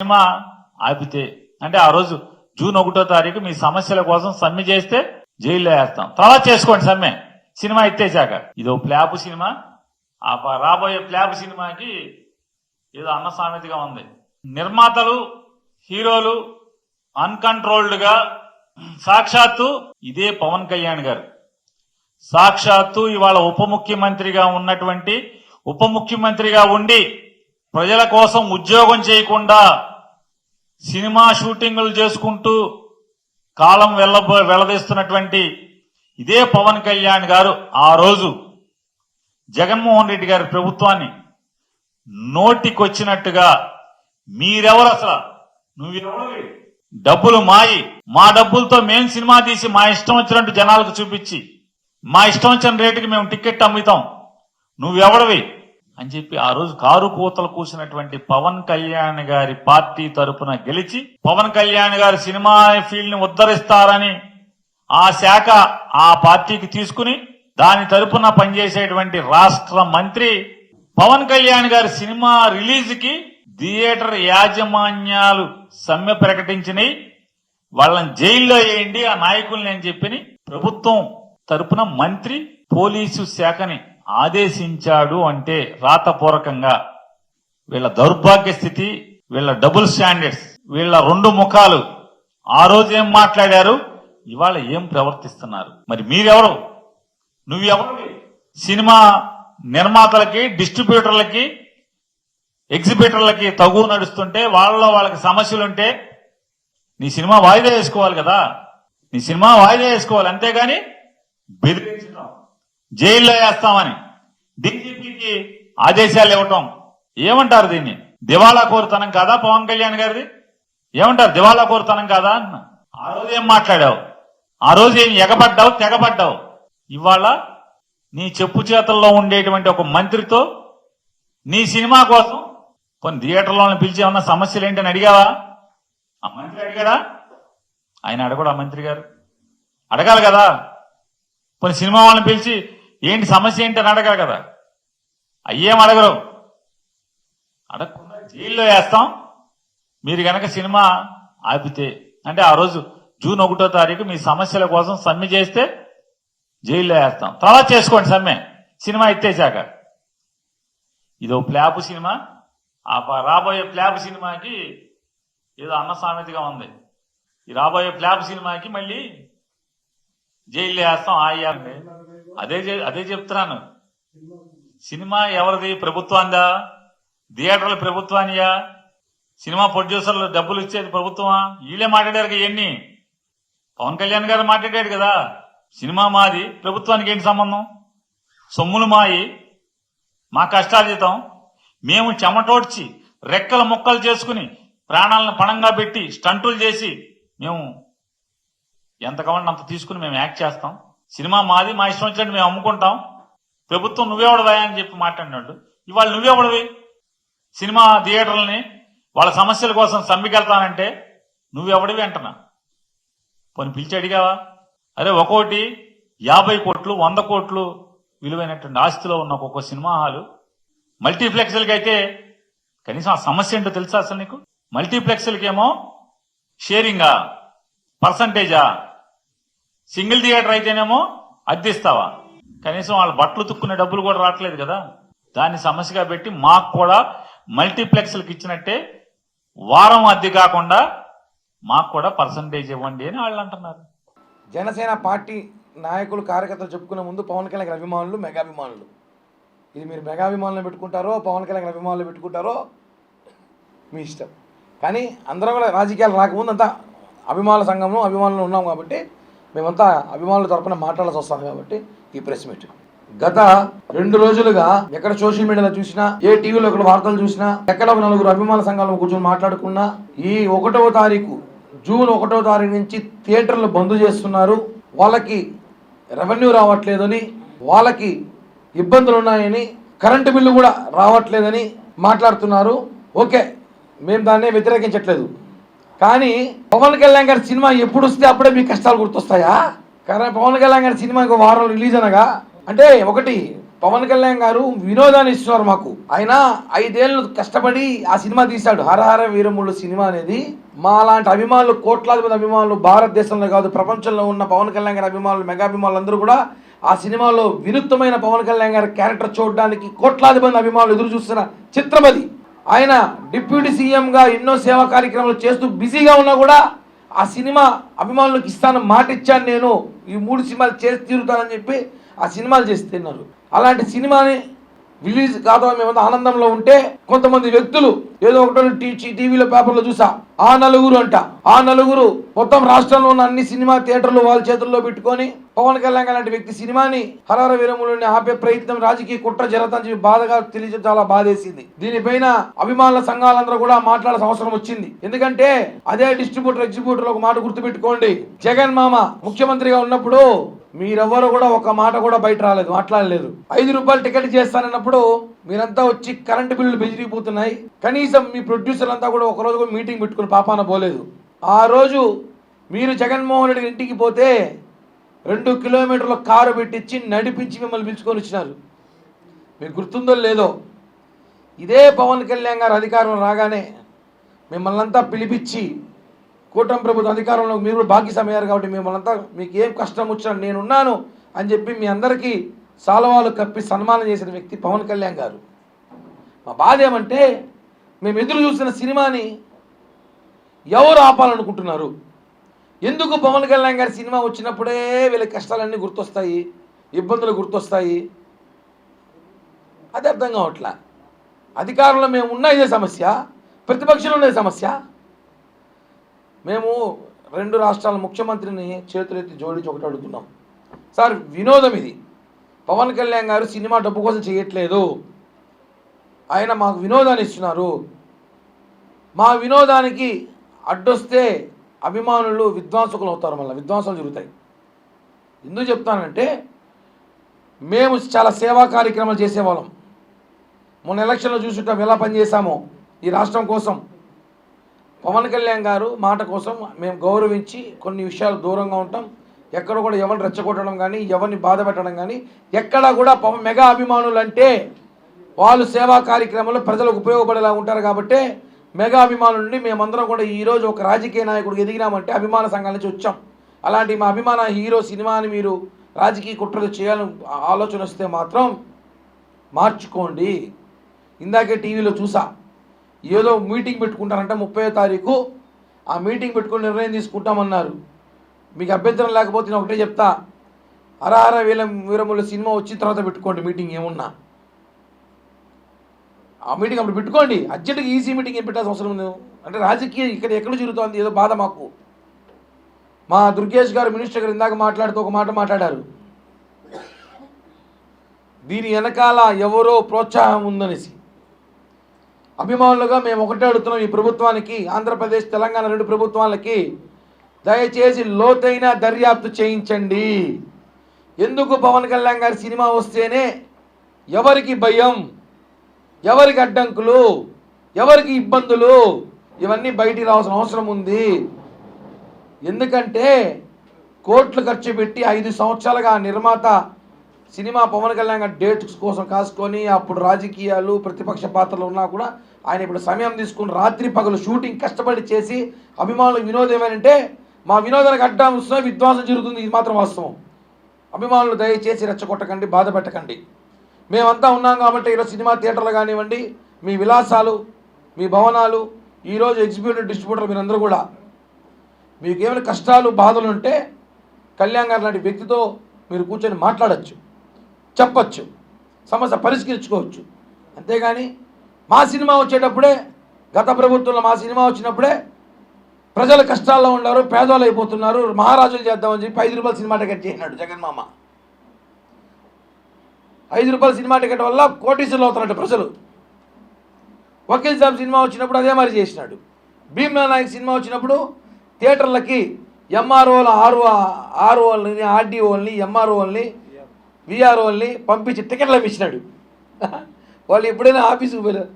Cinema ఆపితే అంటే ఆ రోజు జూన్ 1వ తారీఖు మీ సమస్యల కోసం సమ్మె చేస్తే జైల్లో వేస్తాం. తర్వాత చేసుకోండి సమ్మె, సినిమా ఎత్తేసాక. ఇదో ప్లాప్ సినిమా, రాబోయే ప్లాప్ సినిమాకి ఏదో అన్న సామెతగా ఉంది. నిర్మాతలు హీరోలు అన్కంట్రోల్డ్ గా సాక్షాత్తు ఇదే పవన్ కళ్యాణ్ గారు సాక్షాత్తు ఇవాళ ఉప ముఖ్యమంత్రిగా ఉండి ప్రజల కోసం ఉద్యోగం చేయకుండా సినిమా షూటింగులు చేసుకుంటూ కాలం వెళ్లదీస్తున్నటువంటి ఇదే పవన్ కళ్యాణ్ గారు ఆ రోజు జగన్మోహన్ రెడ్డి గారి ప్రభుత్వాన్ని నోటికొచ్చినట్టుగా మీరెవరు, అసలు నువ్వెవరు, డబ్బులు మాయి, మా డబ్బులతో మేం సినిమా తీసి మా ఇష్టం వచ్చినట్టు జనాలకు చూపించి మా ఇష్టం వచ్చిన రేటుకి మేము టికెట్ అమ్ముతాం, నువ్వెవడవి అని చెప్పి ఆ రోజు కారు కూతలు కూసినటువంటి పవన్ కళ్యాణ్ గారి పార్టీ తరపున గెలిచి పవన్ కళ్యాణ్ గారి సినిమా ఫీల్డ్ ని ఉద్ధరిస్తారని ఆ శాఖ ఆ పార్టీకి తీసుకుని దాని తరపున పనిచేసేటువంటి రాష్ట్ర మంత్రి పవన్ కళ్యాణ్ గారి సినిమా రిలీజ్ కి థియేటర్ యాజమాన్యాలు సమ్మె ప్రకటించినాయి. వాళ్ళని జైల్లో వేయండి ఆ నాయకుల్ని అని చెప్పి ప్రభుత్వం తరపున మంత్రి పోలీసు శాఖని ఆదేశించాడు. అంటే రాతపూర్వకంగా వీళ్ళ దౌర్భాగ్య స్థితి, వీళ్ళ డబుల్ స్టాండర్డ్స్, వీళ్ళ రెండు ముఖాలు ఆ రోజు ఏం మాట్లాడారు, ఇవాళ ఏం ప్రవర్తిస్తున్నారు. మరి మీరెవరు, నువ్వెవరు? సినిమా నిర్మాతలకి, డిస్ట్రిబ్యూటర్లకి, ఎగ్జిబిటర్లకి తగు నడుస్తుంటే వాళ్ళకి సమస్యలుంటే నీ సినిమా వాయిదా వేసుకోవాలి కదా, నీ సినిమా వాయిదా వేసుకోవాలి. అంతేగాని బెదిరించడం, జైల్లో వేస్తామని డీజీపీకి ఆదేశాలు ఇవ్వటం, ఏమంటారు దీన్ని? దివాళా కోరుతనం కాదా పవన్ కళ్యాణ్ గారిది? ఏమంటారు, దివాళా కోరుతనం కాదా అన్న? ఆ రోజు ఏం మాట్లాడావు, ఆ రోజు ఏం ఎగబడ్డావు, తెగబడ్డావు. ఇవాళ నీ చెప్పు చేతల్లో ఉండేటువంటి ఒక మంత్రితో నీ సినిమా కోసం కొన్ని థియేటర్లోనే పిలిచి ఏమన్నా సమస్యలు ఏంటని అడిగావా? ఆ మంత్రి అడిగాడా? ఆయన అడగడు. ఆ మంత్రి గారు అడగాలి కదా. కొన్ని సినిమా వాళ్ళని పిలిచి ఏంటి సమస్య ఏంటి అని అడగాలి కదా. అయ్యేం అడగరు. అడగకుండా జైల్లో వేస్తాం మీరు గనక సినిమా ఆపితే. అంటే ఆ రోజు జూన్ 1వ తారీఖు మీ సమస్యల కోసం సమ్మె చేస్తే జైల్లో వేస్తాం. తర్వాత చేసుకోండి సమ్మె, సినిమా ఎత్తేసాక. ఇదో ప్లాప్ సినిమా, రాబోయే ప్లాప్ సినిమాకి ఏదో అన్న సామెతగా ఉంది. ఈ రాబోయే ప్లాప్ సినిమాకి మళ్ళీ జైల్లో వేస్తాం. ఆయ్యాలండి, అదే చెప్తున్నాను. సినిమా ఎవరిది? ప్రభుత్వాందా? థియేటర్లు ప్రభుత్వానియా? సినిమా ప్రొడ్యూసర్లు డబ్బులు ఇచ్చేది ప్రభుత్వమా? వీళ్ళే మాట్లాడారు ఇవన్నీ. పవన్ కళ్యాణ్ గారు మాట్లాడాడు కదా, సినిమా మాది, ప్రభుత్వానికి ఏంటి సంబంధం? సొమ్ములు మాయి, మా కష్టార్జితం, మేము చెమటోడ్చి రెక్కల ముక్కలు చేసుకుని ప్రాణాలను పణంగా పెట్టి స్టంటులు చేసి మేము ఎంత కావాలంటే అంత తీసుకుని మేము యాక్ట్ చేస్తాం. సినిమా మాది, మా ఇష్టం వచ్చినట్టు మేము అమ్ముకుంటాం. ప్రభుత్వం నువ్వెవడవా అని చెప్పి మాట్లాడినాడు. ఇవాళ నువ్వెవడవి? సినిమా థియేటర్లని వాళ్ళ సమస్యల కోసం సమ్మెకెళ్తానంటే నువ్వెవడివి అంటున్నా. పోనీ పిలిచి అడిగావా? అరే ఒక్కోటి 50 కోట్లు 100 కోట్లు విలువైనటువంటి ఆస్తిలో ఉన్న ఒక్కొక్క సినిమా హాలు మల్టీప్లెక్స్లకి అయితే కనీసం ఆ సమస్య ఏంటో తెలుసా అసలు నీకు? మల్టీప్లెక్స్లకేమో షేరింగా, పర్సంటేజా? సింగిల్ థియేటర్ అయితేనేమో అద్దెస్తావా? కనీసం వాళ్ళ బట్టలు తుక్కునే డబ్బులు కూడా రావట్లేదు కదా. దాన్ని సమస్యగా పెట్టి మాకు కూడా మల్టీప్లెక్స్లకు ఇచ్చినట్టే వారం అద్దె కాకుండా మాకు కూడా పర్సంటేజ్ ఇవ్వండి అని వాళ్ళు అంటున్నారు. జనసేన పార్టీ నాయకులు, కార్యకర్తలు చెప్పుకునే ముందు పవన్ కళ్యాణ్ అభిమానులు, మెగాభిమానులు, ఇది మీరు మెగాభిమానులు పెట్టుకుంటారో పవన్ కళ్యాణ్ అభిమానులు పెట్టుకుంటారో మీ ఇష్టం. కానీ అందరం కూడా రాజకీయాలు రాకముందు అంతా అభిమానుల సంఘంలో అభిమానులు ఉన్నాం కాబట్టి మేమంతా అభిమానుల తరపున మాట్లాడాల్సి వస్తాం కాబట్టి ఈ ప్రెస్ మీట్. గత 2 రోజులుగా ఎక్కడ సోషల్ మీడియాలో చూసినా, ఏ టీవీలో ఎక్కడ వార్తలు చూసినా, ఎక్కడ 4 అభిమానుల సంఘాలను కూర్చొని మాట్లాడుకున్నా, ఈ 1వ తారీఖు జూన్ 1వ తారీఖు నుంచి థియేటర్లు బంద్ చేస్తున్నారు, వాళ్ళకి రెవెన్యూ రావట్లేదని, వాళ్ళకి ఇబ్బందులు ఉన్నాయని, కరెంటు బిల్లు కూడా రావట్లేదని మాట్లాడుతున్నారు. ఓకే, మేము దాన్నే వ్యతిరేకించట్లేదు. కానీ పవన్ కళ్యాణ్ గారి సినిమా ఎప్పుడు వస్తే అప్పుడే మీ కష్టాలు గుర్తొస్తాయా? కానీ పవన్ కళ్యాణ్ గారి సినిమా ఇంకో వారం రిలీజ్ అనగా అంటే ఒకటి పవన్ కళ్యాణ్ గారు వినోదాన్ని ఇస్తున్నారు మాకు. ఆయన 5 ఏళ్ళు కష్టపడి ఆ సినిమా తీశాడు. హరహర వీరములు సినిమా అనేది మా లాంటి అభిమానులు, కోట్లాది మంది అభిమానులు, భారతదేశంలో కాదు ప్రపంచంలో ఉన్న పవన్ కళ్యాణ్ గారి అభిమానులు, మెగా అభిమానులు అందరూ కూడా ఆ సినిమాలో వినూత్నమైన పవన్ కళ్యాణ్ గారి క్యారెక్టర్ చూడడానికి కోట్లాది మంది అభిమానులు ఎదురు చూస్తున్న చిత్రం అది. ఆయన డిప్యూటీ సీఎంగా ఎన్నో సేవా కార్యక్రమాలు చేస్తూ బిజీగా ఉన్నా కూడా ఆ సినిమా అభిమానులకు ఇస్తాను, మాట ఇచ్చాను, నేను ఈ 3 సినిమాలు చేసి తీరుతానని చెప్పి ఆ సినిమాలు చేసి తిన్నారు. అలాంటి సినిమాని రిలీజ్ కాదు మేమంతా ఆనందంలో ఉంటే కొంతమంది వ్యక్తులు ఏదో ఒకటి టీవీలో పేపర్లో చూసా, ఆ నలుగురు మొత్తం రాష్ట్రంలో ఉన్న అన్ని సినిమా థియేటర్లు వాళ్ళ చేతుల్లో పెట్టుకొని పవన్ కళ్యాణ్ లాంటి వ్యక్తి సినిమాని హరహర వీరములని ఆపే ప్రయత్నం, రాజకీయ కుట్ర జరుగుతుందని చెప్పి బాధగా తెలియజేయడం చాలా బాధేసింది. దీనిపైన అభిమానుల సంఘాలందరూ కూడా మాట్లాడాల్సిన అవసరం వచ్చింది. ఎందుకంటే అదే డిస్ట్రిబ్యూటర్ ఎగ్జిబ్యూటర్ ఒక మాట గుర్తుపెట్టుకోండి, జగన్ మామ ముఖ్యమంత్రిగా ఉన్నప్పుడు మీరెవ్వరు కూడా ఒక మాట కూడా బయట రాలేదు, మాట్లాడలేదు. 5 రూపాయలు టికెట్ చేస్తానన్నప్పుడు మీరంతా వచ్చి కరెంటు బిల్లులు బెదిరిపోతున్నాయి, కనీసం మీ ప్రొడ్యూసర్ అంతా కూడా ఒక రోజు కూడా మీటింగ్ పెట్టుకుని పాపాన పోలేదు. ఆ రోజు మీరు జగన్మోహన్ రెడ్డి ఇంటికి పోతే 2 కిలోమీటర్ల కారు పెట్టించి నడిపించి మిమ్మల్ని పిలుచుకొని వచ్చినారు. మీకు గుర్తుందో లేదో, ఇదే పవన్ కళ్యాణ్ గారు అధికారం రాగానే మిమ్మల్ని అంతా పిలిపించి కూటమి ప్రభుత్వం అధికారంలో మీరు కూడా భాగ్యసమయ్యారు కాబట్టి మిమ్మల్ని అంతా మీకు ఏం కష్టం వచ్చినా నేనున్నాను అని చెప్పి మీ అందరికీ సాలవాలు కప్పి సన్మానం చేసిన వ్యక్తి పవన్ కళ్యాణ్ గారు. మా బాధ ఏమంటే మేము ఎదురు చూసిన సినిమాని ఎవరు ఆపాలనుకుంటున్నారు? ఎందుకు పవన్ కళ్యాణ్ గారి సినిమా వచ్చినప్పుడే వీళ్ళ కష్టాలన్నీ గుర్తొస్తాయి, ఇబ్బందులు గుర్తొస్తాయి? అది అర్థం కావట్లా. అధికారంలో మేము ఉన్న ఇదే సమస్య, ప్రతిపక్షంలో ఉన్నదే సమస్య. మేము 2 రాష్ట్రాల ముఖ్యమంత్రిని చేతులెత్తి జోడించి ఒకటి అడుగుతున్నాం, సార్ వినోదం ఇది, పవన్ కళ్యాణ్ గారు సినిమా డబ్బు కోసం చేయట్లేదు, ఆయన మాకు వినోదాన్ని ఇస్తున్నారు. మా వినోదానికి అడ్డొస్తే అభిమానులు విధ్వంసకులు అవుతారు, మళ్ళీ విధ్వంసాలు జరుగుతాయి. ఎందుకు చెప్తానంటే మేము చాలా సేవా కార్యక్రమాలు చేసేవాళ్ళం. మొన్న ఎలక్షన్లో చూసుంటాం ఎలా పనిచేసామో ఈ రాష్ట్రం కోసం. పవన్ కళ్యాణ్ గారు మాట కోసం మేము గౌరవించి కొన్ని విషయాలు దూరంగా ఉంటాం. ఎక్కడ కూడా ఎవరిని రెచ్చగొట్టడం కానీ, ఎవరిని బాధ పెట్టడం కానీ, ఎక్కడా కూడా మెగా అభిమానులు అంటే వాళ్ళు సేవా కార్యక్రమంలో ప్రజలకు ఉపయోగపడేలా ఉంటారు. కాబట్టి మెగా అభిమానుల నుండి మేమందరం కూడా ఈరోజు ఒక రాజకీయ నాయకుడికి ఎదిగినామంటే అభిమాన సంఘాల నుంచి వచ్చాం. అలాంటి మా అభిమాన హీరో సినిమాని మీరు రాజకీయ కుట్రలు చేయాలని ఆలోచన వస్తే మాత్రం మార్చుకోండి. ఇందాకే టీవీలో చూసా, ఏదో మీటింగ్ పెట్టుకుంటారంటే 30వ తారీఖు ఆ మీటింగ్ పెట్టుకుని నిర్ణయం తీసుకుంటామన్నారు. మీకు అభ్యంతరం లేకపోతే నేను ఒకటే చెప్తా, హరహర వీరముల సినిమా వచ్చిన తర్వాత పెట్టుకోండి మీటింగ్. ఏమున్నా ఆ మీటింగ్ అప్పుడు పెట్టుకోండి. అర్జెంటుగా ఈసీ మీటింగ్ ఏం పెట్టాల్సిన అవసరం ఉంది? అంటే రాజకీయం ఎక్కడ జరుగుతోంది, ఏదో బాధ మాకు. మా దుర్గేష్ గారు మినిస్టర్ గారు ఇందాక మాట్లాడుతూ ఒక మాట మాట్లాడారు, దీని వెనకాల ఎవరో ప్రోత్సాహం ఉందనేసి. అభిమానులుగా మేము ఒకటే అడుగుతున్నాం ఈ ప్రభుత్వానికి, ఆంధ్రప్రదేశ్ తెలంగాణ 2 ప్రభుత్వాలకి, దయచేసి లోతైన దర్యాప్తు చేయించండి. ఎందుకు పవన్ కళ్యాణ్ గారి సినిమా వస్తేనే ఎవరికి భయం, ఎవరికి అడ్డంకులు, ఎవరికి ఇబ్బందులు, ఇవన్నీ బయటికి రావాల్సిన అవసరం ఉంది. ఎందుకంటే కోట్లు ఖర్చు పెట్టి 5 సంవత్సరాలుగా నిర్మాత సినిమా పవన్ కళ్యాణ్ గారి డేట్స్ కోసం కాసుకొని అప్పుడు రాజకీయాలు ప్రతిపక్ష పాత్రలు ఉన్నా కూడా ఆయన ఇప్పుడు సమయం తీసుకుని రాత్రి పగలు షూటింగ్ కష్టపడి చేసి అభిమానులకు వినోదం ఏమంటే మా వినోదానికి అడ్డం వస్తున్నా విధ్వంసం జరుగుతుంది. ఇది మాత్రం వాస్తవం. అభిమానులు దయచేసి రెచ్చగొట్టకండి, బాధ పెట్టకండి. మేమంతా ఉన్నాం కాబట్టి ఈరోజు సినిమా థియేటర్లు కానివ్వండి, మీ విలాసాలు, మీ భవనాలు, ఈరోజు ఎగ్జిబ్యూటర్ డిస్ట్రిబ్యూటర్ మీరందరూ కూడా మీకు ఏమైనా కష్టాలు బాధలు ఉంటే కళ్యాణ్ గారు లాంటి వ్యక్తితో మీరు కూర్చొని మాట్లాడచ్చు, చెప్పచ్చు, సమస్య పరిష్కరించుకోవచ్చు. అంతేగాని మా సినిమా వచ్చేటప్పుడే, గత ప్రభుత్వంలో మా సినిమా వచ్చినప్పుడే ప్రజలు కష్టాల్లో ఉన్నారు, పేదవాళ్ళు అయిపోతున్నారు, మహారాజులు చేద్దామని చెప్పి 5 రూపాయల సినిమా టికెట్ చేసినాడు జగన్మామ. 5 రూపాయల సినిమా టికెట్ వల్ల కోటీశ్వరులు అవుతున్నట్టు ప్రజలు. వకీల్ సాబ్ సినిమా వచ్చినప్పుడు అదే మరి చేసినాడు. భీమ్లా నాయక్ సినిమా వచ్చినప్పుడు థియేటర్లకి ఎంఆర్ఓల ఆర్ఓల్ని, ఆర్డీఓల్ని, ఎంఆర్ఓల్ని, విఆర్ఓల్ని పంపించి టికెట్లు ఇచ్చినాడు. వాళ్ళు ఎప్పుడైనా ఆఫీసుకు పోయారు.